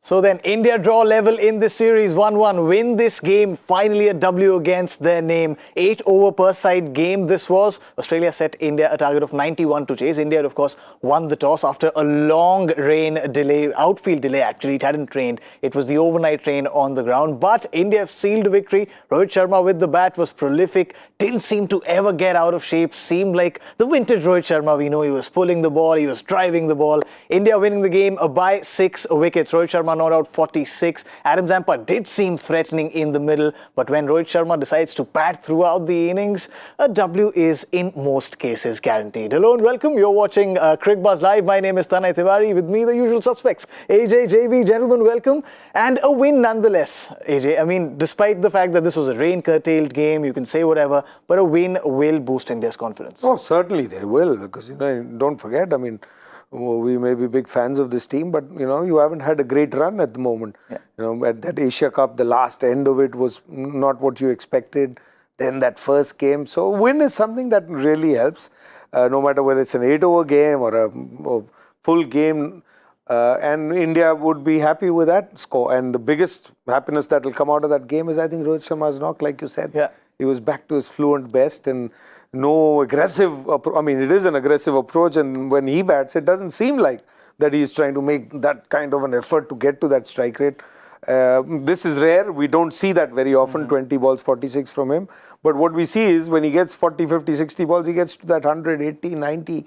So then, India draw level in this series, 1-1. Win this game, finally a W against their name. 8 over per side game this was. Australia set India a target of 91 to chase. India, of course, won the toss after a long rain delay, outfield delay actually. It hadn't rained. It was the overnight rain on the ground. But India sealed victory. Rohit Sharma with the bat was prolific. Didn't seem to ever get out of shape. Seemed like the vintage Rohit Sharma. We know he was pulling the ball. He was driving the ball. India winning the game by 6 wickets. Rohit Sharma not out 46. Adam Zampa did seem threatening in the middle, but when Rohit Sharma decides to bat throughout the innings, a W is in most cases guaranteed. Hello and welcome. You're watching Cricbuzz Live. My name is Tanay Tiwari. With me, the usual suspects. AJ, JB, gentlemen, welcome. And a win nonetheless, AJ. I mean, despite the fact that this was a rain-curtailed game, you can say whatever, but a win will boost India's confidence. Oh, certainly they will, because, don't forget, we may be big fans of this team, but, you haven't had a great run at the moment. Yeah. At that Asia Cup, the last end of it was not what you expected. Then that first game. So win is something that really helps, no matter whether it's an 8-over game or a full game. And India would be happy with that score. And the biggest happiness that will come out of that game is, I think, Rohit Sharma's knock, like you said. Yeah. He was back to his fluent best and no aggressive approach. I mean, it is an aggressive approach, and when he bats, it doesn't seem like that he's trying to make that kind of an effort to get to that strike rate. This is rare. We don't see that very often, 20 balls, 46 from him. But what we see is when he gets 40, 50, 60 balls, he gets to that 100, 80, 90.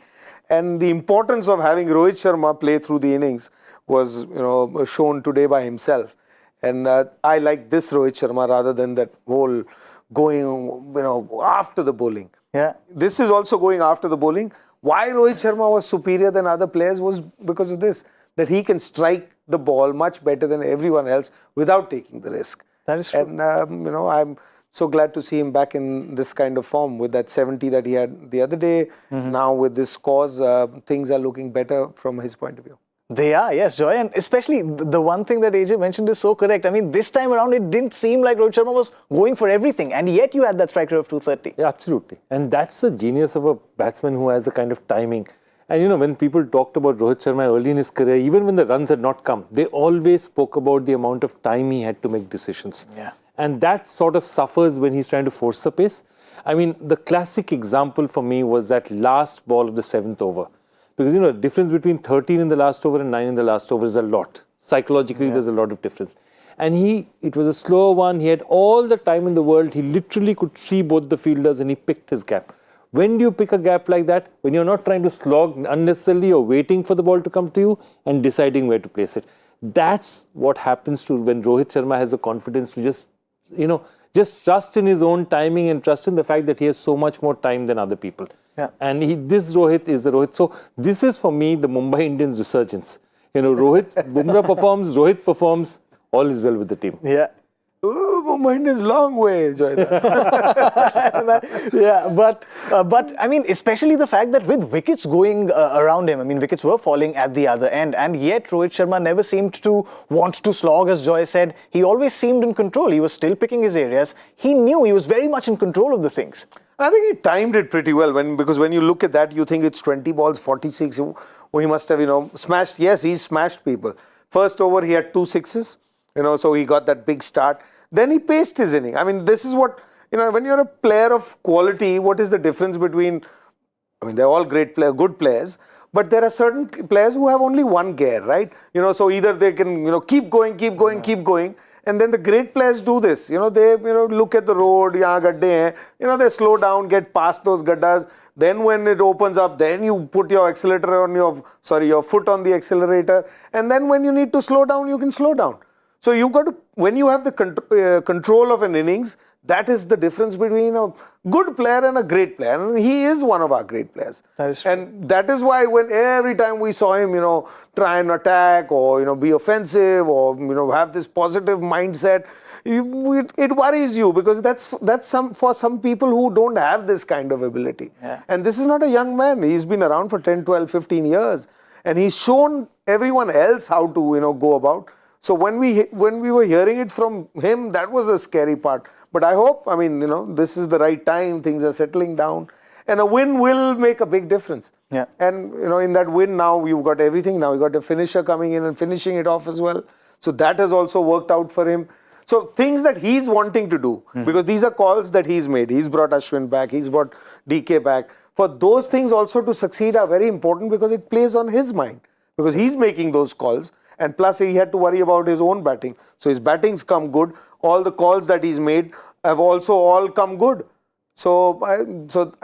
And the importance of having Rohit Sharma play through the innings was, shown today by himself. And I like this Rohit Sharma rather than that whole going, after the bowling. Yeah. This is also going after the bowling. Why Rohit Sharma was superior than other players was because of this, that he can strike the ball much better than everyone else without taking the risk. That is true. And, I'm so glad to see him back in this kind of form with that 70 that he had the other day. Now with this scores, things are looking better from his point of view. They are, yes, Joy. And especially the one thing that AJ mentioned is so correct. I mean, this time around, it didn't seem like Rohit Sharma was going for everything. And yet you had that strike rate of 230. Yeah, absolutely. And that's the genius of a batsman who has the kind of timing. And, when people talked about Rohit Sharma early in his career, even when the runs had not come, they always spoke about the amount of time he had to make decisions. Yeah. And that sort of suffers when he's trying to force the pace. I mean, the classic example for me was that last ball of the 7th over. Because, the difference between 13 in the last over and 9 in the last over is a lot. Psychologically, there's a lot of difference. And it was a slow one. He had all the time in the world. He literally could see both the fielders and he picked his gap. When do you pick a gap like that? When you're not trying to slog unnecessarily or waiting for the ball to come to you and deciding where to place it. That's what happens to when Rohit Sharma has the confidence to just trust in his own timing and trust in the fact that he has so much more time than other people. Yeah. And this Rohit is the Rohit. So this is for me the Mumbai Indians resurgence. Bumrah performs, Rohit performs, all is well with the team. Yeah. Mumbai Indians long way, Joy. Yeah, but I mean, especially the fact that with wickets going around him, I mean, wickets were falling at the other end, and yet Rohit Sharma never seemed to want to slog, as Joy said. He always seemed in control. He was still picking his areas. He knew he was very much in control of the things. I think he timed it pretty well because when you look at that, you think it's 20 balls, 46. He must have, smashed. Yes, he smashed people. First over, he had 2 sixes, so he got that big start. Then he paced his inning. I mean, this is what, when you're a player of quality, what is the difference between, they're all great players, good players, but there are certain players who have only one gear, right? So either they can, keep going, keep going. And then the great players do this, they, look at the road, yahan gadde hain, they slow down, get past those gaddas. Then when it opens up, then you put your accelerator on your foot on the accelerator. And then when you need to slow down, you can slow down. So you got to, when you have the control of an innings, that is the difference between a good player and a great player. And he is one of our great players. That is true. And that is why when every time we saw him, try and attack or, be offensive or, have this positive mindset, it worries you because that's for some people who don't have this kind of ability. Yeah. And this is not a young man. He's been around for 10, 12, 15 years. And he's shown everyone else how to, go about. So when we were hearing it from him, that was the scary part. But I hope, this is the right time. Things are settling down. And a win will make a big difference. Yeah. And, in that win now, you've got everything. Now you've got a finisher coming in and finishing it off as well. So that has also worked out for him. So things that he's wanting to do, because these are calls that he's made. He's brought Ashwin back. He's brought DK back. For those things also to succeed are very important because it plays on his mind. Because he's making those calls. And plus he had to worry about his own batting. So his batting's come good. All the calls that he's made have also all come good. So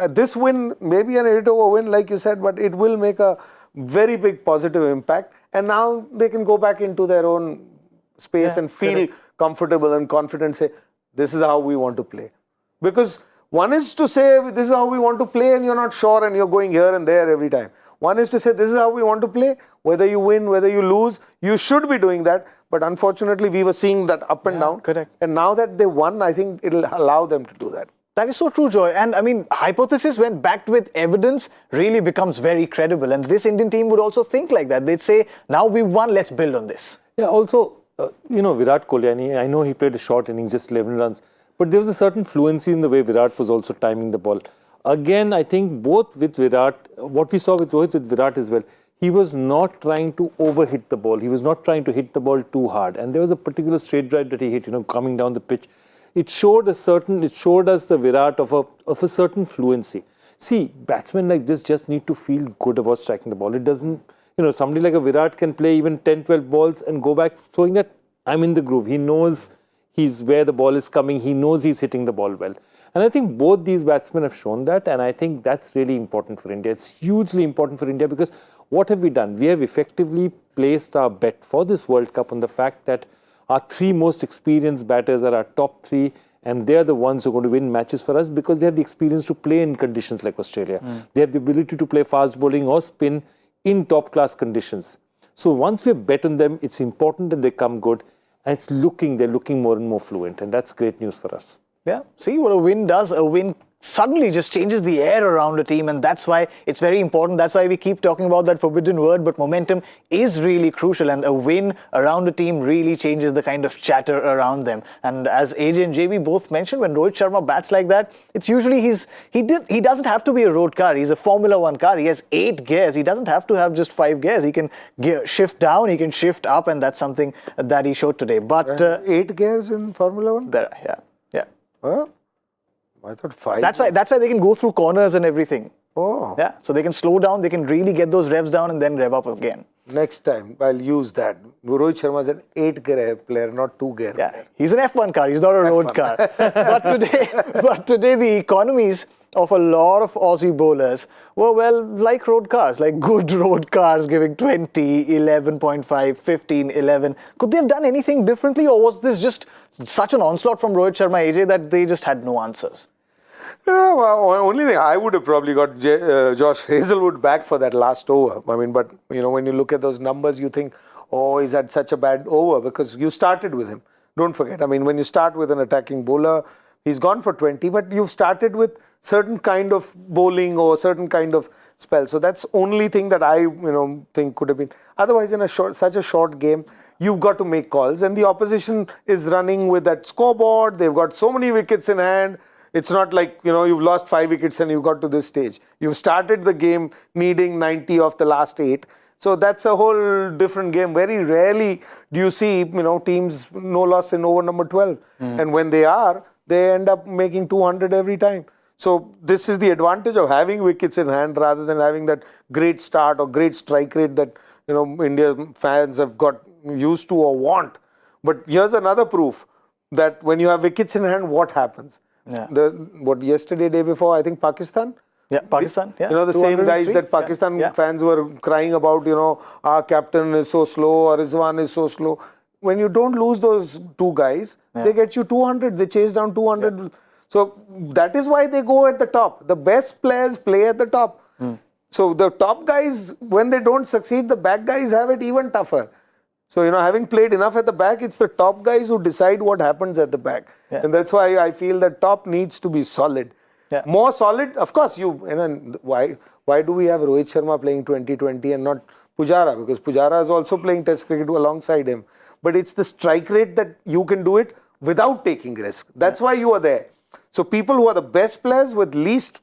this win, maybe an 8-over win like you said, but it will make a very big positive impact. And now they can go back into their own space and feel comfortable and confident, say, this is how we want to play. Because one is to say, this is how we want to play and you're not sure and you're going here and there every time. One is to say, this is how we want to play. Whether you win, whether you lose, you should be doing that. But unfortunately, we were seeing that up and down. Correct. And now that they won, I think it'll allow them to do that. That is so true, Joy. And I mean, hypothesis when backed with evidence really becomes very credible. And this Indian team would also think like that. They'd say, now we've won, let's build on this. Yeah, also, Virat Kohli, I know he played a short innings, just 11 runs. But there was a certain fluency in the way Virat was also timing the ball. Again, I think both with Virat, what we saw with Rohit with Virat as well, he was not trying to overhit the ball. He was not trying to hit the ball too hard. And there was a particular straight drive that he hit, coming down the pitch. It showed us the Virat of a certain fluency. See, batsmen like this just need to feel good about striking the ball. It doesn't, somebody like a Virat can play even 10, 12 balls and go back showing that I'm in the groove. He knows he's where the ball is coming. He knows he's hitting the ball well. And I think both these batsmen have shown that. And I think that's really important for India. It's hugely important for India because what have we done? We have effectively placed our bet for this World Cup on the fact that our three most experienced batters are our top three, and they're the ones who are going to win matches for us because they have the experience to play in conditions like Australia. They have the ability to play fast bowling or spin in top-class conditions. So once we bet on them, it's important that they come good, and they're looking more and more fluent, and that's great news for us. Yeah, see what a win does. A win suddenly just changes the air around a team, and that's why it's very important. That's why we keep talking about that forbidden word, but momentum is really crucial, and a win around a team really changes the kind of chatter around them. And as AJ and JB both mentioned, when Rohit Sharma bats like that, it's usually he doesn't have to be a road car. He's a Formula 1 car. He has 8 gears. He doesn't have to have just 5 gears. He can shift down, he can shift up, and that's something that he showed today. But 8 gears in Formula 1? Yeah. Huh? I thought 5. That's why they can go through corners and everything. Oh. Yeah, so they can slow down, they can really get those revs down and then rev up again. Next time, I'll use that. Rohit Sharma is an 8-gear player, not 2-gear player. He's an F1 car, he's not a road car. but today the economies of a lot of Aussie bowlers were, like road cars, like good road cars giving 20, 11.5, 15, 11. Could they have done anything differently, or was this just such an onslaught from Rohit Sharma, AJ, that they just had no answers? Yeah, well, only thing I would have probably got Josh Hazlewood back for that last over. I mean, but when you look at those numbers, you think, oh, he's had such a bad over because you started with him. Don't forget, I mean, when you start with an attacking bowler, he's gone for 20, but you've started with certain kind of bowling or certain kind of spell. So that's only thing that I think could have been. Otherwise, in such a short game, you've got to make calls, and the opposition is running with that scoreboard. They've got so many wickets in hand. It's not like, you've lost 5 wickets and you've got to this stage. You've started the game needing 90 of the last 8. So that's a whole different game. Very rarely do you see, teams no loss in over number 12. And when they are, they end up making 200 every time. So this is the advantage of having wickets in hand rather than having that great start or great strike rate that, India fans have got used to or want. But here's another proof that when you have wickets in hand, what happens? Yeah. Yesterday, day before, I think Pakistan? Yeah, Pakistan. Yeah. The same guys that Pakistan fans were crying about, our captain is so slow or Rizwan is so slow. When you don't lose those 2 guys, they get you 200. They chase down 200. Yeah. So that is why they go at the top. The best players play at the top. So the top guys, when they don't succeed, the back guys have it even tougher. So, having played enough at the back, it's the top guys who decide what happens at the back. Yeah. And that's why I feel that top needs to be solid. Yeah. More solid, of course, why do we have Rohit Sharma playing 2020 and not Pujara? Because Pujara is also playing Test cricket alongside him. But it's the strike rate that you can do it without taking risk. That's why you are there. So people who are the best players with least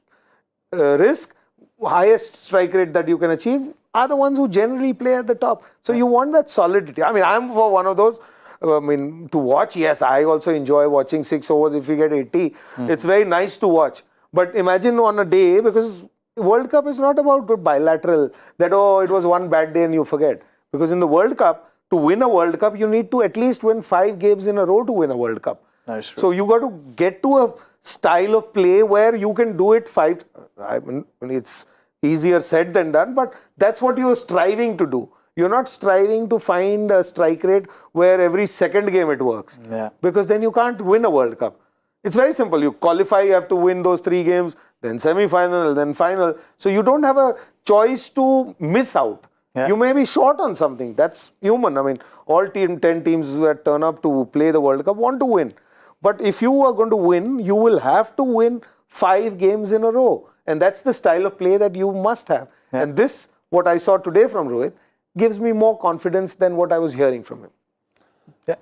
risk, highest strike rate that you can achieve are the ones who generally play at the top. So you want that solidity. I mean, I'm for one of those. I mean, to watch, yes, I also enjoy watching 6 overs if we get 80. It's very nice to watch. But imagine on a day, because World Cup is not about bilateral, that, oh, it was one bad day and you forget. Because in the World Cup, to win a World Cup, you need to at least win 5 games in a row to win a World Cup. That's true. So you got to get to a style of play where you can do it 5. I mean, it's easier said than done, but that's what you're striving to do. You're not striving to find a strike rate where every second game it works. Yeah. Because then you can't win a World Cup. It's very simple. You qualify, you have to win those 3 games, then semi-final, then final. So you don't have a choice to miss out. Yeah. You may be short on something. That's human. I mean, all 10 teams that turn up to play the World Cup want to win. But if you are going to win, you will have to win 5 games in a row. And that's the style of play that you must have. Yeah. And this, what I saw today from Rohit, gives me more confidence than what I was hearing from him.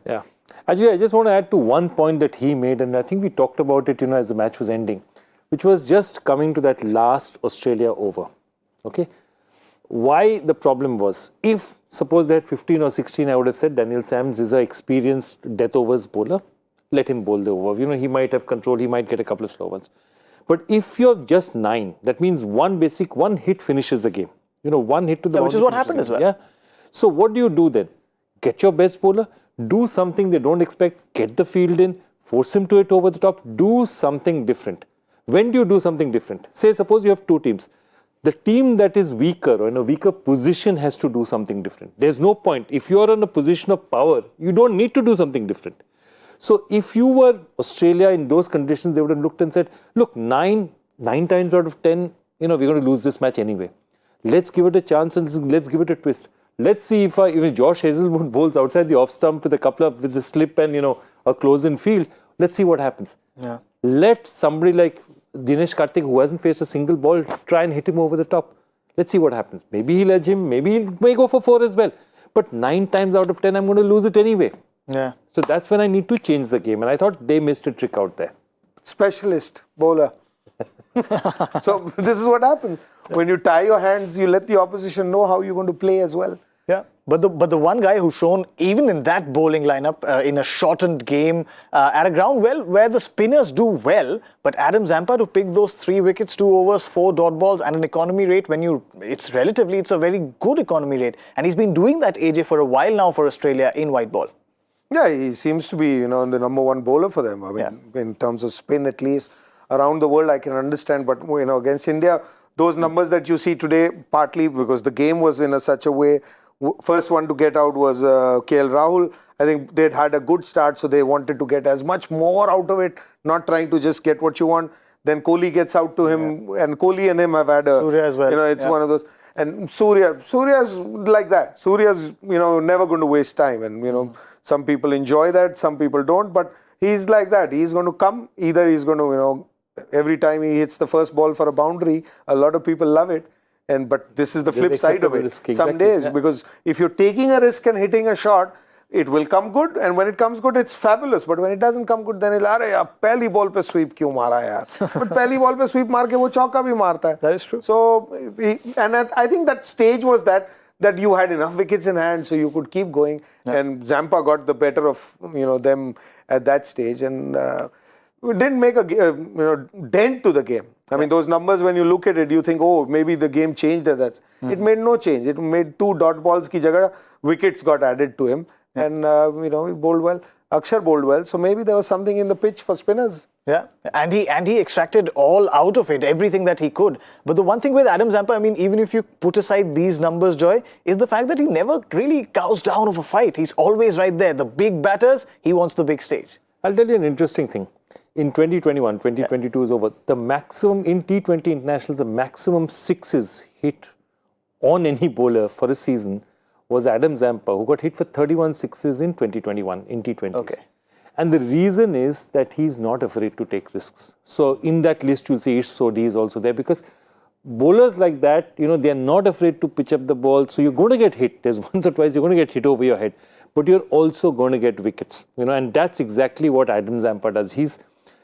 Yeah. Actually, I just want to add to one point that he made, and I think we talked about it, as the match was ending, which was just coming to that last Australia over. Okay? Why the problem was, if suppose they had 15 or 16, I would have said Daniel Sams is an experienced death overs bowler. Let him bowl the over. He might have control, he might get a couple of slow ones. But if you're just 9, that means one hit finishes the game. One hit to the which is what happened as well. Yeah. So what do you do then? Get your best bowler, do something they don't expect, get the field in, force him to hit over the top, do something different. When do you do something different? Say, suppose you have 2 teams. The team that is weaker or in a weaker position has to do something different. There's no point. If you're in a position of power, you don't need to do something different. So if you were Australia in those conditions, they would have looked and said, look, 9 times out of 10, we're going to lose this match anyway. Let's give it a chance and let's give it a twist. Let's see if even Josh Hazelwood bowls outside the off stump with with the slip and, a close-in field. Let's see what happens. Yeah. Let somebody like Dinesh Karthik, who hasn't faced a single ball, try and hit him over the top. Let's see what happens. Maybe he'll edge him. Maybe he may go for 4 as well. But 9 times out of 10, I'm going to lose it anyway. Yeah. So that's when I need to change the game. And I thought they missed a trick out there. Specialist bowler. So this is what happens. When you tie your hands, you let the opposition know how you're going to play as well. Yeah, but the one guy who's shown, even in that bowling lineup, in a shortened game, at a ground where the spinners do well, but Adam Zampa to pick those 3 wickets, 2 overs, 4 dot balls, and an economy rate it's a very good economy rate. And he's been doing that, AJ, for a while now for Australia in white ball. Yeah, he seems to be, the number 1 bowler for them. I mean, in terms of spin at least. Around the world, I can understand, but, against India, those numbers that you see today, partly because the game was in such a way. First one to get out was KL Rahul. I think they'd had a good start, so they wanted to get as much more out of it, not trying to just get what you want. Then Kohli gets out to him, and Kohli and him have had Surya as well. It's one of those. And Surya's like that. Surya's, never going to waste time. And, some people enjoy that, some people don't. But he's like that. He's going to come. Either he's going to, every time he hits the first ball for a boundary, a lot of people love it. But this is the flip side of it. Some days, because if you're taking a risk and hitting a shot, it will come good. And when it comes good, it's fabulous. But when it doesn't come good, then it'll, pehli ball pe sweep kyun mara yaar? But pehli ball pe sweep maar ke wo chauka bhi marta hai. That is true. So, and I think that stage was that you had enough wickets in hand, so you could keep going. Yeah. And Zampa got the better of them at that stage, and didn't make a dent to the game. I mean, those numbers, when you look at it, you think, oh, maybe the game changed at that. It made no change. It made 2 dot balls ki jagah, wickets got added to him. And, he bowled well. Akshar bowled well. So maybe there was something in the pitch for spinners. Yeah, and he extracted all out of it, everything that he could. But the one thing with Adam Zampa, I mean, even if you put aside these numbers, Joy, is the fact that he never really cows down of a fight. He's always right there. The big batters, he wants the big stage. I'll tell you an interesting thing. In 2021, 2022 is over. The maximum in T20 internationals, the maximum 6s hit on any bowler for a season was Adam Zampa, who got hit for 31 6s in 2021 in T20s. Okay. And the reason is that he's not afraid to take risks. So in that list, you'll see Ish Sodhi is also there, because bowlers like that, they're not afraid to pitch up the ball. So you're going to get hit. There's once or twice you're going to get hit over your head, but you're also going to get wickets. And that's exactly what Adam Zampa does.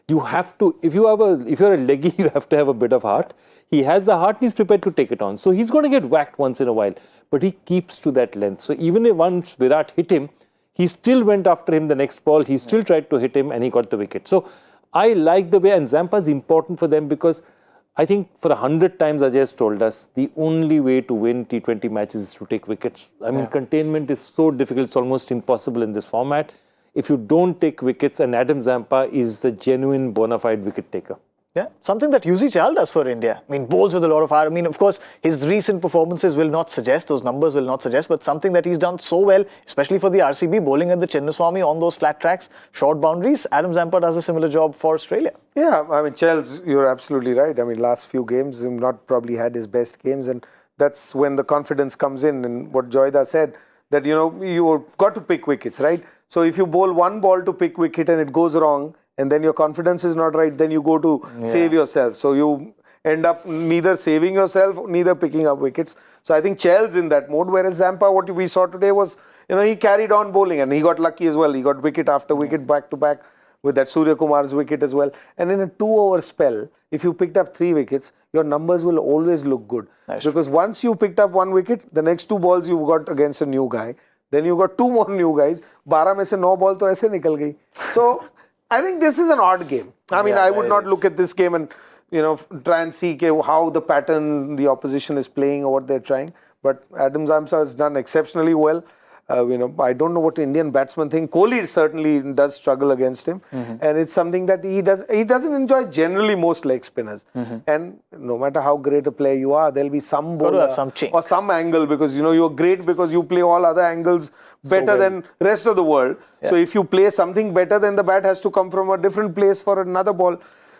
You have to, if you're a leggy, you have to have a bit of heart. he has the heart and he's prepared to take it on. So he's going to get whacked once in a while, but he keeps to that length. So even if once Virat hit him, he still went after him the next ball. He still tried to hit him and he got the wicket. So I like the way, and Zampa is important for them because I think for 100 times Ajay has told us, the only way to win T20 matches is to take wickets. I mean, containment is so difficult, it's almost impossible in this format. If you don't take wickets, and Adam Zampa is the genuine bona fide wicket taker. Yeah, something that Yuzi Chahal does for India. I mean, bowls with a lot of heart. I mean, of course, his recent performances will not suggest, those numbers will not suggest, but something that he's done so well, especially for the RCB, bowling at the Chinnaswamy on those flat tracks, short boundaries. Adam Zampa does a similar job for Australia. Yeah, I mean, Chels, you're absolutely right. I mean, last few games, he's not probably had his best games, and that's when the confidence comes in. And what Joyda said, that, you know, you've got to pick wickets, right? So if you bowl one ball to pick wicket and it goes wrong, and then your confidence is not right, then you go to save yourself. So you end up neither saving yourself, neither picking up wickets. So I think Chels in that mode, whereas Zampa, what we saw today was, you know, he carried on bowling and he got lucky as well. He got wicket after wicket back to back with that Surya Kumar's wicket as well. And in a 2-over spell, if you picked up 3 wickets, your numbers will always look good. Nice. Because once you picked up 1 wicket, the next 2 balls you've got against a new guy. Then you got 2 more new guys. 12 में से 9 ball तो ऐसे निकल गई. So I think this is an odd game. I mean, I would not look at this game and, you know, try and see how the pattern the opposition is playing or what they're trying. But Adam Zampa has done exceptionally well. You know, I don't know what the Indian batsmen think. Kohli certainly does struggle against him, and it's something that he doesn't enjoy generally most leg spinners. And no matter how great a player you are, there'll be some bowler or some angle, because you know you're great because you play all other angles better than rest of the world. So if you play something better, then the bat has to come from a different place for another ball.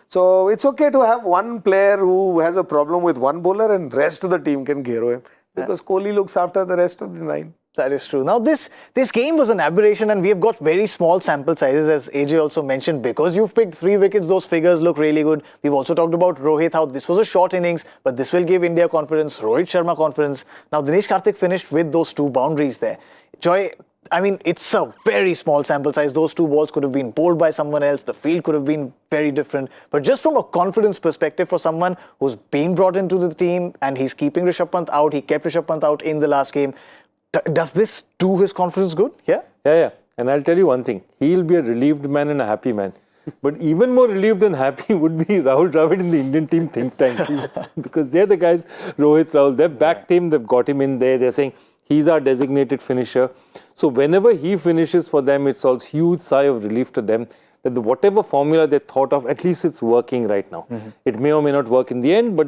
So it's okay to have one player who has a problem with one bowler and rest of the team can hero him, because Kohli looks after the rest of the 9. That is true. Now, this game was an aberration, and we have got very small sample sizes, as AJ also mentioned. Because you've picked 3 wickets, those figures look really good. We've also talked about Rohit, how this was a short innings, but this will give India confidence, Rohit Sharma confidence. Now, Dinesh Karthik finished with those 2 boundaries there. Joy, I mean, it's a very small sample size. Those 2 balls could have been bowled by someone else. The field could have been very different. But just from a confidence perspective, for someone who's been brought into the team and he's keeping Rishabh Pant out, he kept Rishabh Pant out in the last game. Does this do his confidence good? Yeah? Yeah. And I'll tell you one thing. He'll be a relieved man and a happy man. But even more relieved and happy would be Rahul Dravid in the Indian team think tank. Because they're the guys, Rohit, Rahul, they've backed him, they've got him in there. They're saying he's our designated finisher. So whenever he finishes for them, it's a huge sigh of relief to them that whatever formula they thought of, at least it's working right now. It may or may not work in the end, but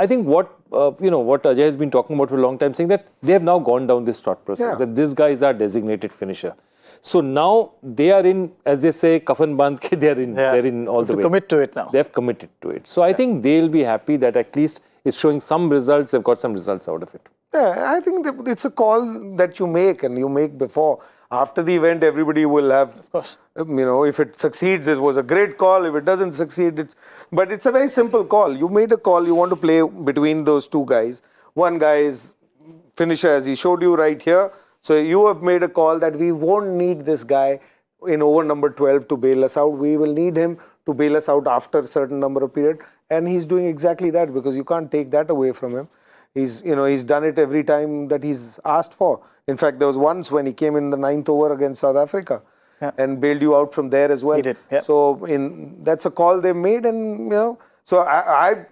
I think what Ajay has been talking about for a long time, saying that they have now gone down this thought process, that this guy is our designated finisher. So now they are in, as they say, kafan bandh ke, they're in all the way. Commit to it now. They've committed to it. So I think they'll be happy that at least it's showing some results. They've got some results out of it. Yeah, I think that it's a call that you make, and you make before. After the event, everybody will have, of course, you know, if it succeeds, it was a great call. If it doesn't succeed, but it's a very simple call. You made a call, you want to play between those 2 guys. One guy is finisher, as he showed you right here. So you have made a call that we won't need this guy in over number 12 to bail us out. We will need him to bail us out after a certain number of period. And he's doing exactly that, because you can't take that away from him. He's done it every time that he's asked for. In fact, there was once when he came in the 9th over against South Africa and bailed you out from there as well. He did. Yeah. So that's a call they made, and you know. So I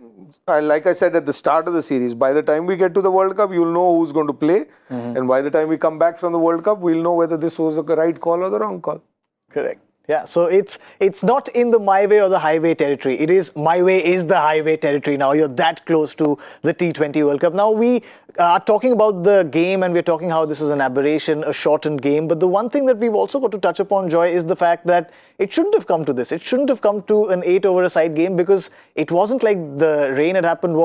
like I said at the start of the series, by the time we get to the World Cup, you'll know who's going to play, and by the time we come back from the World Cup, we'll know whether this was the right call or the wrong call. Correct. Yeah, so it's not in the my way or the highway territory. It is my way is the highway territory now. You're that close to the T20 World Cup. Now we are talking about the game, and we're talking how this was an aberration, a shortened game. But the one thing that we've also got to touch upon, Joy, is the fact that it shouldn't have come to this. It shouldn't have come to an 8-over-a-side game, because it wasn't like the rain had happened,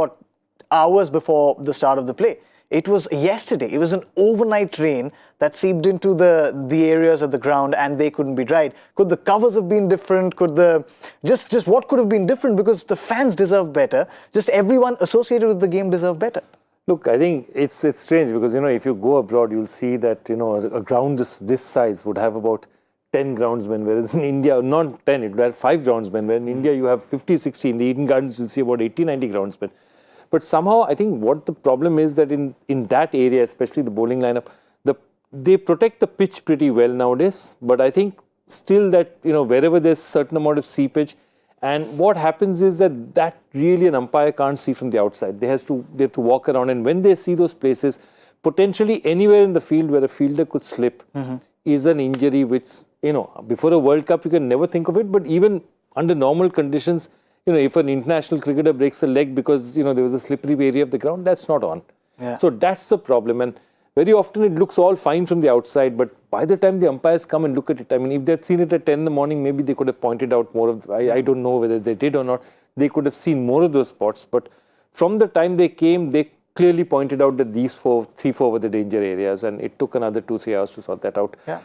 hours before the start of the play. It was yesterday. It was an overnight rain that seeped into the areas of the ground, and they couldn't be dried. Could the covers have been different? Could just what could have been different? Because the fans deserve better. Just everyone associated with the game deserve better. Look, I think it's strange, because if you go abroad, you'll see that a ground this size would have about 10 groundsmen, whereas in India, not 10, it would have 5 groundsmen. Where in India you have 50, 60. In the Eden Gardens, you'll see about 80, 90 groundsmen. But somehow, I think what the problem is that in that area, especially the bowling lineup, they protect the pitch pretty well nowadays. But I think still that, wherever there's certain amount of seepage, and what happens is that really an umpire can't see from the outside. They have to walk around, and when they see those places, potentially anywhere in the field where a fielder could slip is an injury which, before a World Cup you can never think of it, but even under normal conditions, if an international cricketer breaks a leg because, there was a slippery area of the ground, that's not on. Yeah. So that's the problem. And very often it looks all fine from the outside, but by the time the umpires come and look at it, I mean, if they'd seen it at 10 in the morning, maybe they could have pointed out more of, I don't know whether they did or not, they could have seen more of those spots. But from the time they came, they clearly pointed out that these 4 were the danger areas, and it took another 2-3 hours to sort that out. Yeah.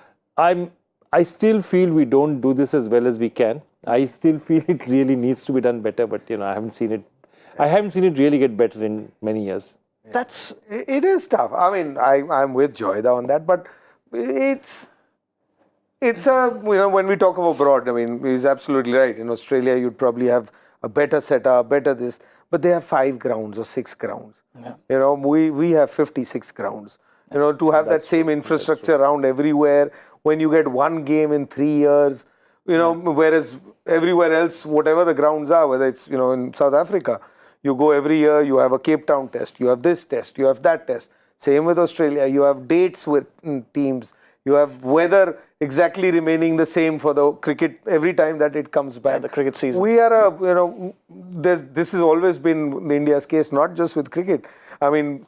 I still feel we don't do this as well as we can. I still feel it really needs to be done better, but I haven't seen it really get better in many years. It is tough. I mean, I'm with Joyda on that, but it's when we talk about broad, I mean, he's absolutely right. In Australia, you'd probably have a better setup, better this, but they have 5 grounds or 6 grounds. Yeah. We have 56 grounds. To have that same infrastructure around everywhere, when you get one game in 3 years, whereas everywhere else, whatever the grounds are, whether it's, in South Africa, you go every year, you have a Cape Town test, you have this test, you have that test. Same with Australia, you have dates with teams, you have weather exactly remaining the same for the cricket every time that it comes back. Yeah, the cricket season. We are this has always been India's case, not just with cricket. I mean,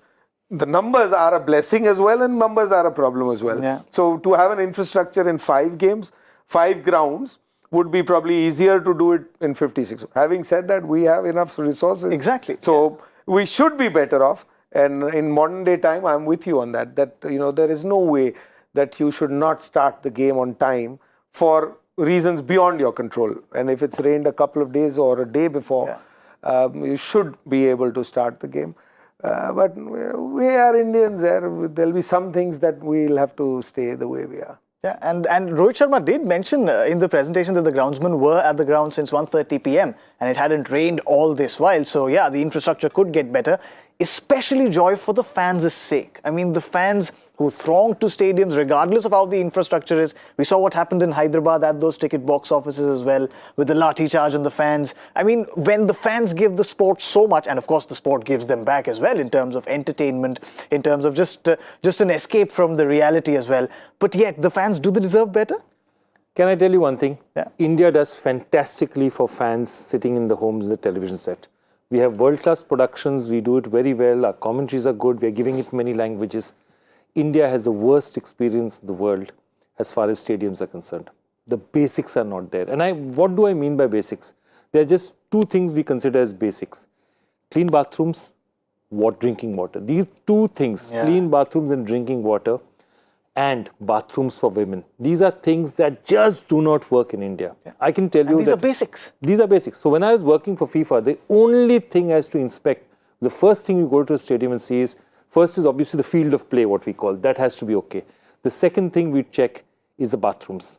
the numbers are a blessing as well, and numbers are a problem as well. Yeah. So to have an infrastructure in 5 games, 5 grounds, would be probably easier to do it in 56. Having said that, we have enough resources. Exactly. So we should be better off. And in modern day time, I'm with you on that. That there is no way that you should not start the game on time for reasons beyond your control. And if it's rained a couple of days or a day before, you should be able to start the game. But we are Indians. There'll be some things that we'll have to stay the way we are. Yeah, and Rohit Sharma did mention in the presentation that the groundsmen were at the ground since 1:30 p.m. and it hadn't rained all this while. So yeah, the infrastructure could get better, especially, Joy, for the fans' sake. I mean, the fans who throng to stadiums regardless of how the infrastructure is. We saw what happened in Hyderabad at those ticket box offices as well, with the lathi charge on the fans. I mean, when the fans give the sport so much, and of course the sport gives them back as well in terms of entertainment, in terms of just an escape from the reality as well. But yet, the fans, do they deserve better? Can I tell you one thing? Yeah. India does fantastically for fans sitting in the homes of the television set. We have world-class productions, we do it very well, our commentaries are good, we are giving it many languages. India has the worst experience in the world as far as stadiums are concerned. The basics are not there. And what do I mean by basics? There are just 2 things we consider as basics. Clean bathrooms, drinking water. These 2 things, clean bathrooms and drinking water, and bathrooms for women. These are things that just do not work in India. Yeah. I can tell you these are basics. These are basics. So when I was working for FIFA, the only thing I has to inspect, the first thing you go to a stadium and see is, first is obviously the field of play, what we call. That has to be okay. The second thing we check is the bathrooms.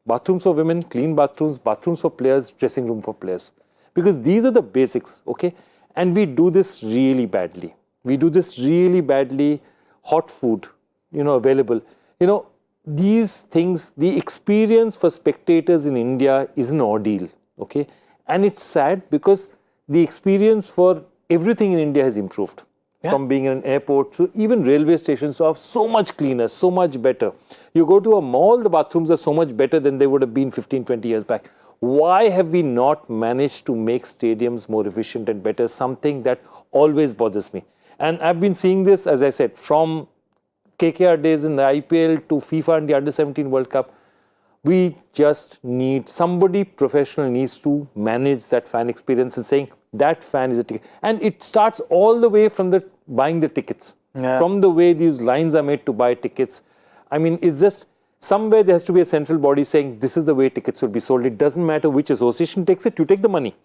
Bathrooms for women, clean bathrooms, bathrooms for players, dressing room for players. Because these are the basics, okay? And we do this really badly. Hot food, available. These things, the experience for spectators in India is an ordeal, okay? And it's sad because the experience for everything in India has improved. Yeah. From being in an airport to even railway stations are so much cleaner, so much better. You go to a mall, the bathrooms are so much better than they would have been 15, 20 years back. Why have we not managed to make stadiums more efficient and better? Something that always bothers me. And I've been seeing this, as I said, from KKR days in the IPL to FIFA and the Under-17 World Cup. We just need, somebody professional needs to manage that fan experience and saying, that fan is a ticket. And it starts all the way from buying the tickets. Yeah. From the way these lines are made to buy tickets. I mean, it's just, somewhere there has to be a central body saying, this is the way tickets will be sold. It doesn't matter which association takes it, you take the money.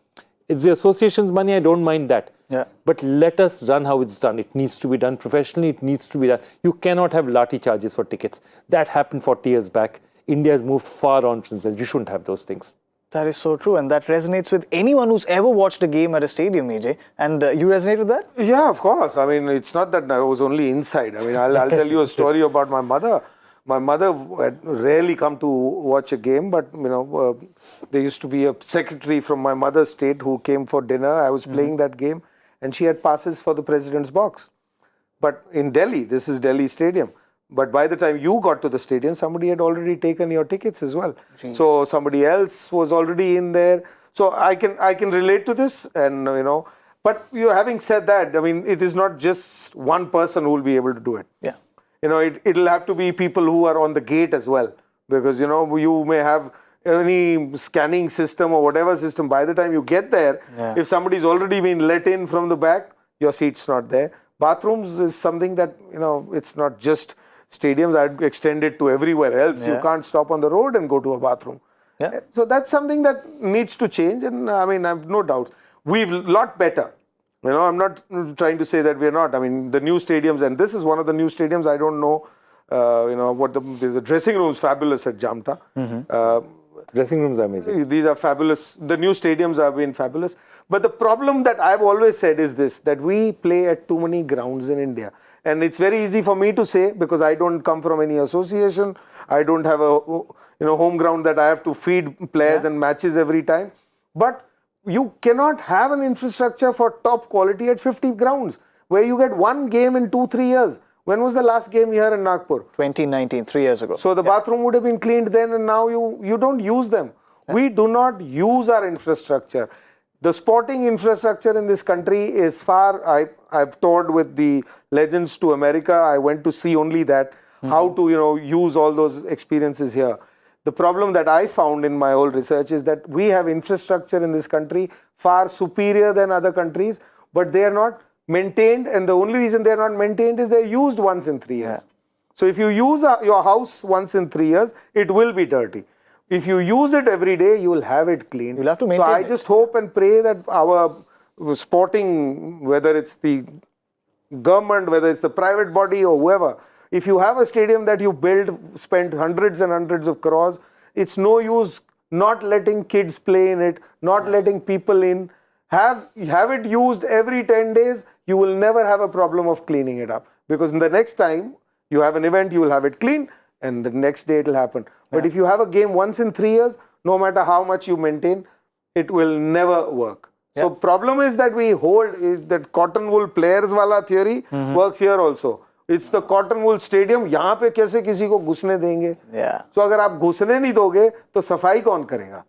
It's the association's money, I don't mind that. Yeah. But let us run how it's done. It needs to be done professionally, it needs to be done. You cannot have lathi charges for tickets. That happened 40 years back. India has moved far on since then. You shouldn't have those things. That is so true, and that resonates with anyone who's ever watched a game at a stadium, AJ. And you resonate with that? Yeah, of course. I mean, it's not that I was only inside. I mean, I'll tell you a story about my mother. My mother had rarely come to watch a game, but there used to be a secretary from my mother's state who came for dinner. I was playing that game, and she had passes for the president's box. But in Delhi, this is Delhi Stadium. But by the time you got to the stadium, somebody had already taken your tickets as well. Jeez. So somebody else was already in there. So I can relate to this, and But having said that, I mean, it is not just one person who will be able to do it. Yeah. It'll have to be people who are on the gate as well, because you may have any scanning system or whatever system. By the time you get there, if somebody's already been let in from the back, your seat's not there. Bathrooms is something that it's not just stadiums. I'd extend it to everywhere else. You can't stop on the road and go to a bathroom. Yeah. So that's something that needs to change, and I mean, I have no doubt. We've a lot better. I'm not trying to say that we're not. I mean, the new stadiums, and this is one of the new stadiums. I don't know, what the dressing room is fabulous at Jamta. Dressing rooms are amazing. These are fabulous. The new stadiums have been fabulous. But the problem that I've always said is this, that we play at too many grounds in India. And it's very easy for me to say, because I don't come from any association. I don't have a home ground that I have to feed players and matches every time. But you cannot have an infrastructure for top quality at 50 grounds, where you get one game in 2-3 years. When was the last game here in Nagpur? 2019, 3 years ago. So the bathroom would have been cleaned then, and now you don't use them. We do not use our infrastructure. The sporting infrastructure in this country is far. I've toured with the Legends to America. I went to see only that, how to use all those experiences here. The problem that I found in my whole research is that we have infrastructure in this country far superior than other countries, but they are not maintained, and the only reason they are not maintained is they're used once in 3 years. So if you use your house once in 3 years, it will be dirty. If you use it every day, you will have it clean. You'll have to maintain it. So I just hope and pray that our sporting, whether it's the government, whether it's the private body or whoever, if you have a stadium that you build, spend hundreds and hundreds of crores, it's no use not letting kids play in it, not letting people in. Have it used every 10 days, you will never have a problem of cleaning it up. Because in the next time you have an event, you will have it clean, and the next day it will happen. But if you have a game once in 3 years, no matter how much you maintain, it will never work. So problem is that we hold that cotton wool players wala theory works here also. It's the cotton wool stadium. यहाँ पे कैसे किसी को घुसने देंगे? So अगर आप घुसने नहीं दोगे, तो सफाई कौन करेगा?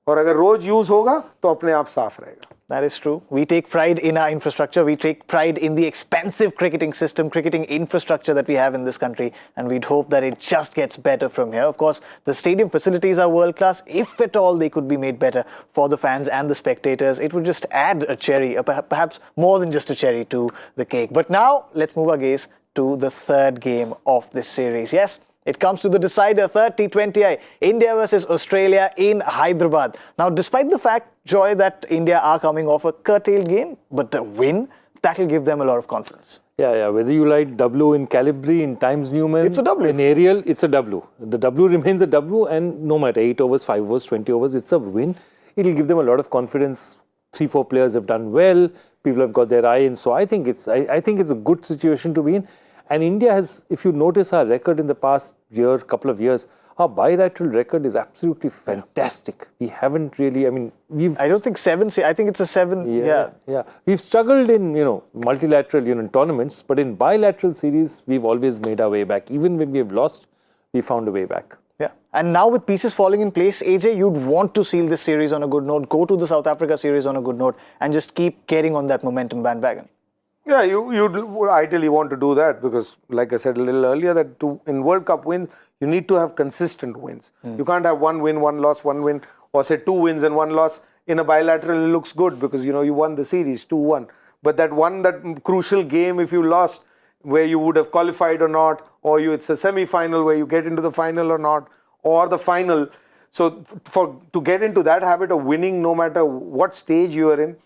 और अगर रोज यूज होगा, तो अपने आप साफ रहेगा. That is true. We take pride in our infrastructure. We take pride in the expensive cricketing system, cricketing infrastructure that we have in this country. And we'd hope that it just gets better from here. Of course, the stadium facilities are world class. If at all they could be made better for the fans and the spectators, it would just add a cherry, perhaps more than just a cherry to the cake. But now, let's move our gaze to the third game of this series. Yes, it comes to the decider, third T20I, India versus Australia in Hyderabad. Now, despite the fact, Joy, that India are coming off a curtailed game, but the win, that will give them a lot of confidence. Yeah. Whether you like W in Calibri, in Times Newman, it's a W. In Ariel, it's a W. The W remains a W, and no matter 8 overs, 5 overs, 20 overs, it's a win. It will give them a lot of confidence. 3-4 players have done well. People have got their eye in. So I think it's a good situation to be in. And India has, if you notice our record in the past year, couple of years, our bilateral record is absolutely fantastic. We haven't really, I don't think 7, I think it's a 7. Yeah. We've struggled in, multilateral, tournaments, but in bilateral series, we've always made our way back. Even when we have lost, we found a way back. Yeah. And now with pieces falling in place, AJ, you'd want to seal this series on a good note, go to the South Africa series on a good note, and just keep carrying on that momentum bandwagon. Yeah, you'd ideally want to do that, because, like I said a little earlier, that in World Cup wins, you need to have consistent wins. You can't have 1 win, 1 loss, 1 win, or say 2 wins and 1 loss. In a bilateral, it looks good because, you won the series 2-1. But that crucial game, if you lost, where you would have qualified or not, or it's a semi-final where you get into the final or not, or the final. So to get into that habit of winning, no matter what stage you are in,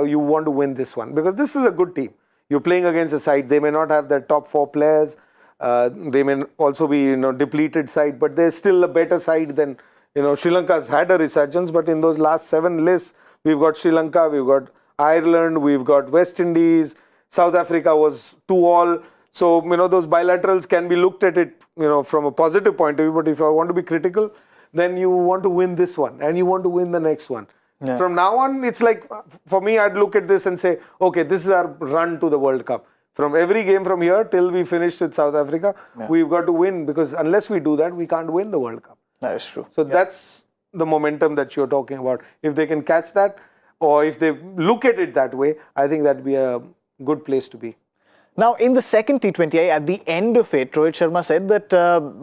you want to win this one, because this is a good team. You're playing against a side. They may not have their top 4 players. They may also be depleted side, but they're still a better side than Sri Lanka's had a resurgence, but in those last 7 lists, we've got Sri Lanka, we've got Ireland, we've got West Indies, South Africa was 2-all. So, those bilaterals can be looked at it, from a positive point of view. But if I want to be critical, then you want to win this one and you want to win the next one. Yeah. From now on, it's like, for me, I'd look at this and say, okay, this is our run to the World Cup. From every game from here till we finish with South Africa, we've got to win, because unless we do that, we can't win the World Cup. That is true. So that's the momentum that you're talking about. If they can catch that, or if they look at it that way, I think that'd be a good place to be. Now, in the second T20I, at the end of it, Rohit Sharma said that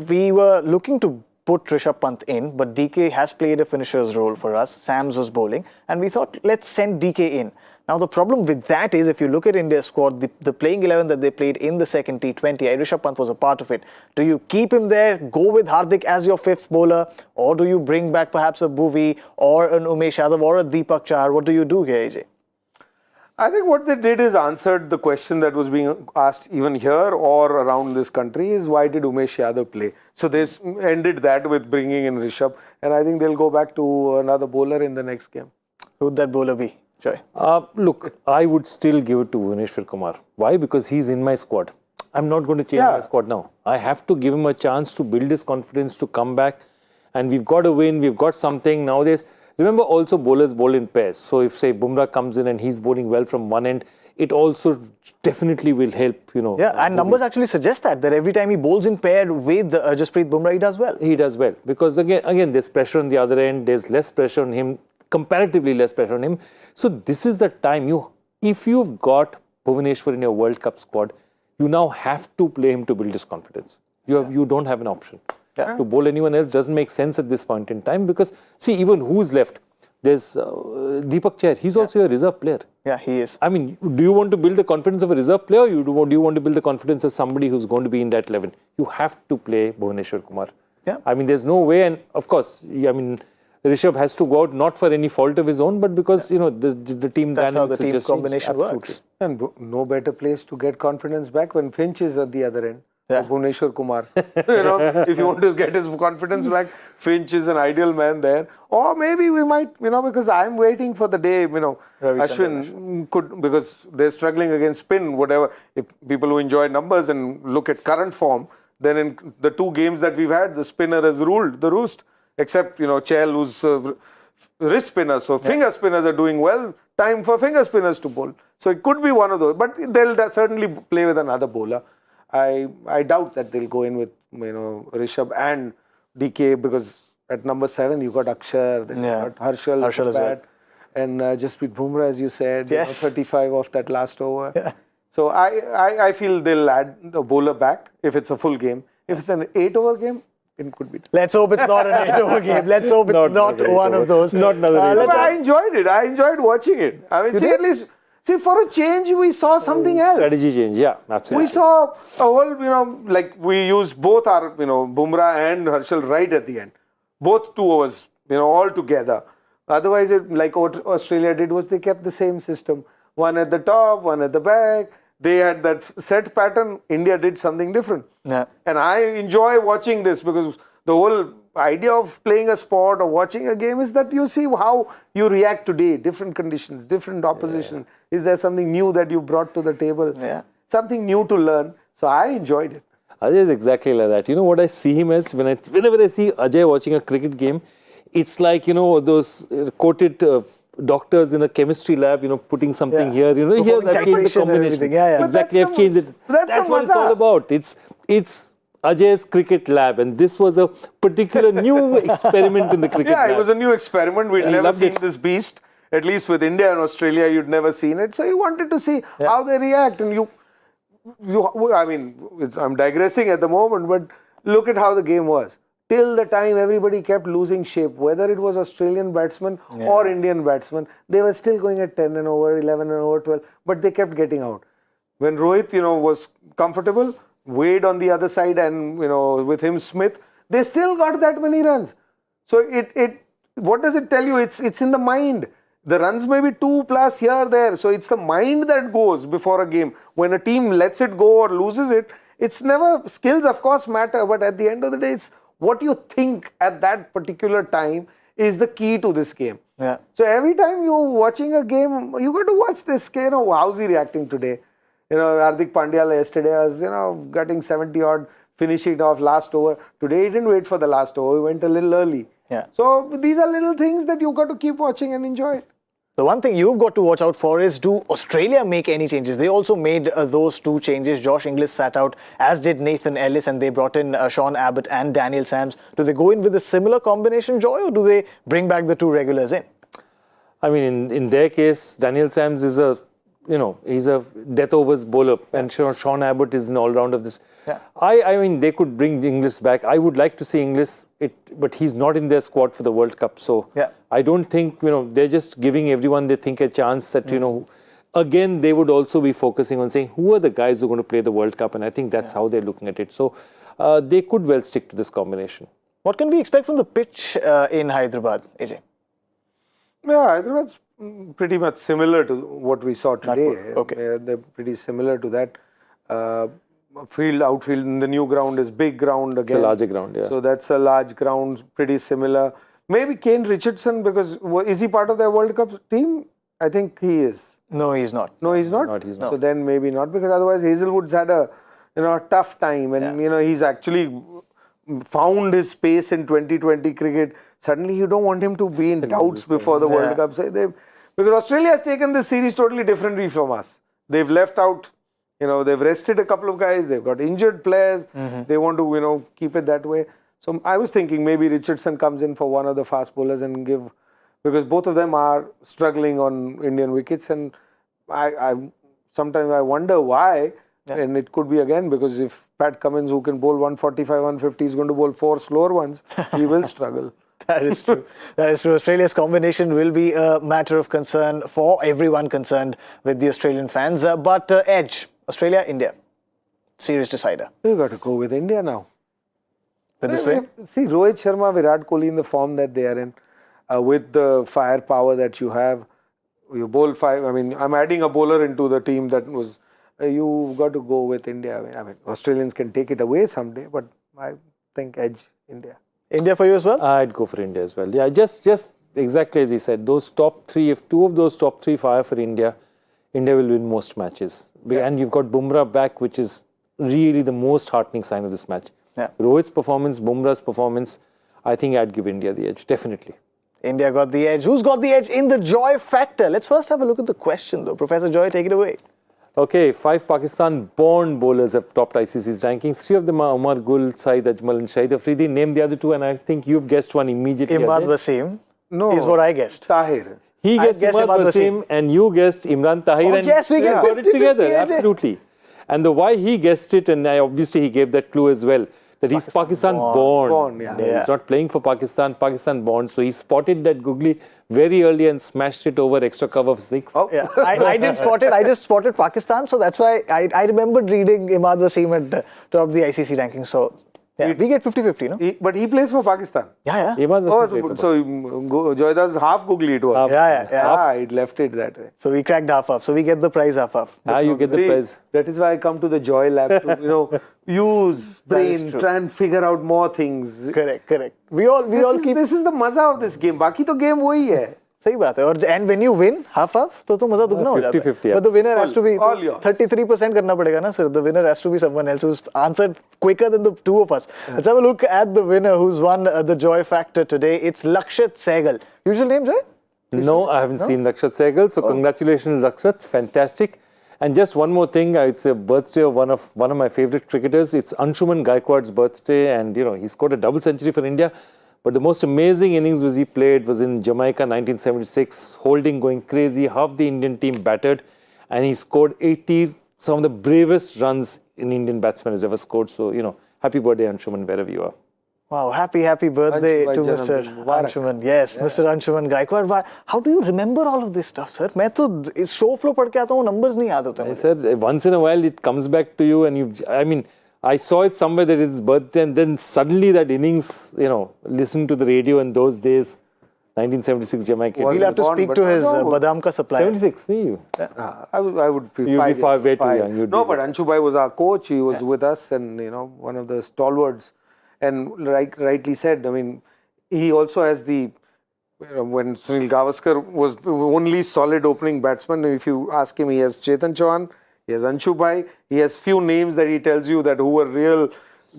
we were looking to put Rishabh Pant in, but DK has played a finisher's role for us. Sams was bowling, and we thought, let's send DK in. Now, the problem with that is, if you look at India's squad, the playing 11 that they played in the second T20I, Rishabh Pant was a part of it. Do you keep him there, go with Hardik as your 5th bowler, or do you bring back perhaps a Bhuvi, or an Umesh Yadav, or a Deepak Chahar? What do you do here, AJ? I think what they did is answered the question that was being asked even here or around this country, is why did Umesh Yadav play? So they ended that with bringing in Rishabh, and I think they'll go back to another bowler in the next game. Who would that bowler be? Sure. Look, I would still give it to Bhuvneshwar Kumar. Why? Because he's in my squad. I'm not going to change my squad now. I have to give him a chance to build his confidence, to come back, and we've got a win, we've got something. Nowadays, remember also bowlers bowl in pairs. So if, say, Bumrah comes in and he's bowling well from one end, it also definitely will help, Yeah, and numbers actually suggest that every time he bowls in pair with Jasprit Bumrah, he does well. He does well. Because again, there's pressure on the other end, there's less pressure on him, comparatively less pressure on him. So this is the time if you've got Bhuvneshwar in your World Cup squad, you now have to play him to build his confidence. You don't have an option. Yeah. To bowl anyone else doesn't make sense at this point in time, because, see, even who's left? There's Deepak Chahar. He's also a reserve player. Yeah, he is. I mean, do you want to build the confidence of a reserve player, or do you want to build the confidence of somebody who's going to be in that 11? You have to play Bhuvneshwar Kumar. Yeah. I mean, there's no way, and of course, Rishabh has to go out, not for any fault of his own, but because, the team That's how the dynamics team combination works. And no better place to get confidence back when Finch is at the other end. Yeah. Bhuvneshwar Kumar. If you want to get his confidence back, Finch is an ideal man there. Or maybe we might, because I'm waiting for the day, Ashwin could, because they're struggling against spin, whatever. If people who enjoy numbers and look at current form, then in the 2 games that we've had, the spinner has ruled the roost. Except, Chahal, who's wrist spinners. So finger spinners are doing well. Time for finger spinners to bowl. So it could be one of those. But they'll certainly play with another bowler. I doubt that they'll go in with, Rishabh and DK, because at number 7, you got Akshar, then you got Harshal as well. And Jasprit Bumrah, as you said, 35 off that last over. Yeah. So I feel they'll add a bowler back if it's a full game. If it's an 8-over game, it could be. Let's hope it's not an 8-over game. Let's hope it's not one of those. Not another 8-over. I enjoyed it. I enjoyed watching it. I mean, at least, for a change, we saw something else. Strategy change, yeah, absolutely. We saw a whole, like we used both our, Bumrah and Harshal right at the end. Both 2 overs, all together. Otherwise, like what Australia did was they kept the same system. One at the top, one at the back. They had that set pattern. India did something different. Yeah. And I enjoy watching this, because the whole idea of playing a sport or watching a game is that you see how you react today, different conditions, different opposition. Is there something new that you brought to the table? Yeah. Something new to learn. So I enjoyed it. Ajay is exactly like that. You know what I see him as? Whenever I see Ajay watching a cricket game, it's like, those quoted doctors in a chemistry lab, putting something here, here that changed the combination. Exactly, I've changed it. That's what it's all about. It's Ajay's cricket lab, and this was a particular new experiment in the cricket lab. Yeah, it was a new experiment. We'd never seen this beast. At least with India and Australia, you'd never seen it. So you wanted to see how they react, and I'm digressing at the moment, but look at how the game was. Till the time everybody kept losing shape, whether it was Australian batsmen or Indian batsmen, they were still going at 10 and over, 11 and over, 12, but they kept getting out. When Rohit, was comfortable, Wade on the other side, and, with him Smith, they still got that many runs. So what does it tell you? It's in the mind. The runs may be 2+ here, there. So it's the mind that goes before a game. When a team lets it go or loses it, it's never, skills of course matter, but at the end of the day, it's what you think at that particular time is the key to this game. Yeah. So every time you're watching a game, you got to watch this. How's he reacting today? Hardik Pandya yesterday was, getting 70 odd, finishing off last over. Today he didn't wait for the last over. He went a little early. Yeah. So these are little things that you got to keep watching and enjoy it. The one thing you've got to watch out for is, do Australia make any changes? They also made those 2 changes. Josh Inglis sat out, as did Nathan Ellis, and they brought in Sean Abbott and Daniel Sams. Do they go in with a similar combination, Joy, or do they bring back the 2 regulars in? I mean, in their case, Daniel Sams is he's a death overs bowler, and Sean Abbott is an all-round of this. Yeah. I mean, they could bring Inglis back. I would like to see Inglis, but he's not in their squad for the World Cup. So yeah. I don't think, they're just giving everyone they think a chance that, again, they would also be focusing on saying, who are the guys who are going to play the World Cup? And I think that's how they're looking at it. So they could well stick to this combination. What can we expect from the pitch in Hyderabad, AJ? Yeah, Hyderabad's pretty much similar to what we saw today. Okay. They're pretty similar to that. Outfield in the new ground is big ground again. It's a larger ground, yeah. So that's a large ground, pretty similar. Maybe Kane Richardson, because is he part of their World Cup team? I think he is. No, he's not. No, he's not? He's not. So then maybe not, because otherwise Hazelwood's had a tough time, and he's actually found his space in 2020 cricket. Suddenly you don't want him to be in doubts before the World Cup. So because Australia has taken this series totally differently from us. They've left out, they've rested a couple of guys, they've got injured players, they want to, keep it that way. So I was thinking maybe Richardson comes in for one of the fast bowlers and because both of them are struggling on Indian wickets, and sometimes I wonder why. And it could be again because if Pat Cummins, who can bowl 145, 150, is going to bowl 4 slower ones, he will struggle. That is true. That is true. Australia's combination will be a matter of concern for everyone concerned with the Australian fans. But edge, Australia, India, series decider. You got to go with India now. But this way? See, Rohit Sharma, Virat Kohli in the form that they are in, with the firepower that you have, you bowl 5. I mean, I'm adding a bowler into the team that was. You got to go with India. I mean, Australians can take it away someday, but I think edge India. India for you as well? I'd go for India as well. Yeah, just exactly as he said, those top 3, if 2 of those top 3 fire for India, India will win most matches. And you've got Bumrah back, which is really the most heartening sign of this match. Yeah. Rohit's performance, Bumrah's performance, I think I'd give India the edge, definitely. India got the edge. Who's got the edge in the Joy factor? Let's first have a look at the question though. Professor Joy, take it away. Okay, 5 Pakistan-born bowlers have topped ICC's rankings. 3 of them are Umar Gul, Saeed Ajmal and Shahid Afridi. Name the other 2 and I think you've guessed one immediately. Imad Wasim No, is what I guessed. Tahir. He guessed Imad Wasim and you guessed Imran Tahir. Oh, and yes, we got it together, absolutely. And the why he guessed it, and obviously he gave that clue as well, that he's Pakistan-born. Yeah. He's not playing for Pakistan, Pakistan-born. So he spotted that googly very early and smashed it over extra cover of 6. Oh. Yeah, I didn't spot it. I just spotted Pakistan. So that's why I remembered reading Imad Wasim at the top of the ICC ranking. So yeah, we get 50-50, no? But he plays for Pakistan. Yeah. Imad Wasim played for So Joyda's half googly it was. Yeah. It left it that way. So we cracked half. So we get the prize half. You get the prize. That is why I come to the Joy Lab to use brain, try and figure out more things. Correct. We all keep. This is the maza of this game. Baki to game वही है. सही बात है. And when you win half, तो मजा दुगना हो जाता है. 50-50. But the winner has to be all yours. 33% करना पड़ेगा ना sir. The winner has to be someone else who's answered quicker than the 2 of us. Let's have a look at the winner who's won the Joy Factor today. It's Lakshit Sehgal. Usual name, Joy? No, I haven't seen Lakshit Sehgal. So congratulations, Lakshit. Fantastic. And just one more thing, it's a birthday of one of my favorite cricketers. It's Anshuman Gaikwad's birthday, and he scored a double century for India. But the most amazing innings he played was in Jamaica 1976, holding going crazy, half the Indian team battered, and he scored 80, some of the bravest runs an Indian batsman has ever scored. So, happy birthday, Anshuman, wherever you are. Wow, happy birthday to Mr. Anshuman. Yes, Mr. Anshuman Gaikwad. How do you remember all of this stuff, sir? मैं तो इस show flow पढ़ के आता हूँ, numbers नहीं याद होते मुझे. I said, once in a while it comes back to you, and I saw it somewhere that it's birthday, and then suddenly that innings, listen to the radio in those days, 1976 Jamaica. We'll have to speak to his Badam ka supplier. 76, see you. I would be You'd be far way too young. No, but Anshu Bhai was our coach. He was with us, and one of the stalwarts. And rightly said, I mean, he also has the, when Sunil Gavaskar was the only solid opening batsman, if you ask him, he has Chetan Chauhan, he has Anshu Bhai, he has few names that he tells you that who were real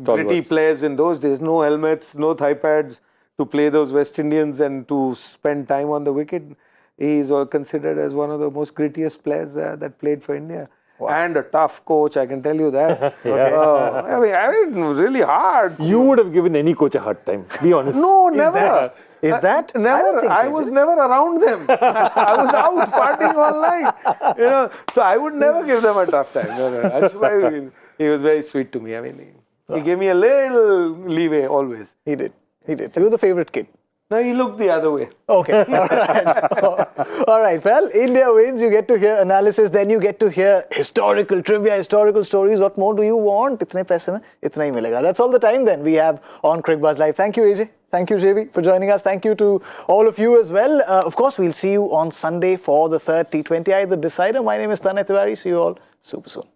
gritty players in those days. No helmets, no thigh pads to play those West Indians and to spend time on the wicket. He is considered as one of the most grittiest players that played for India. Wow. And a tough coach, I can tell you that. I mean, it was really hard. You would have given any coach a hard time, be honest. No, never. Is that? Never. I was never around them. I was out partying all night. So I would never give them a tough time. No. He was very sweet to me. I mean, he gave me a little leeway always. He did. So you were the favourite kid? No, he looked the other way. Okay. All right. All right. Well, India wins. You get to hear analysis. Then you get to hear historical trivia, historical stories. What more do you want? Itne paise mein, itna hi milega. That's all the time then we have on Cricbuzz Live. Thank you, AJ. Thank you, JV, for joining us. Thank you to all of you as well. Of course, we'll see you on Sunday for the third T20I, the decider. My name is Tanay Tiwari. See you all super soon.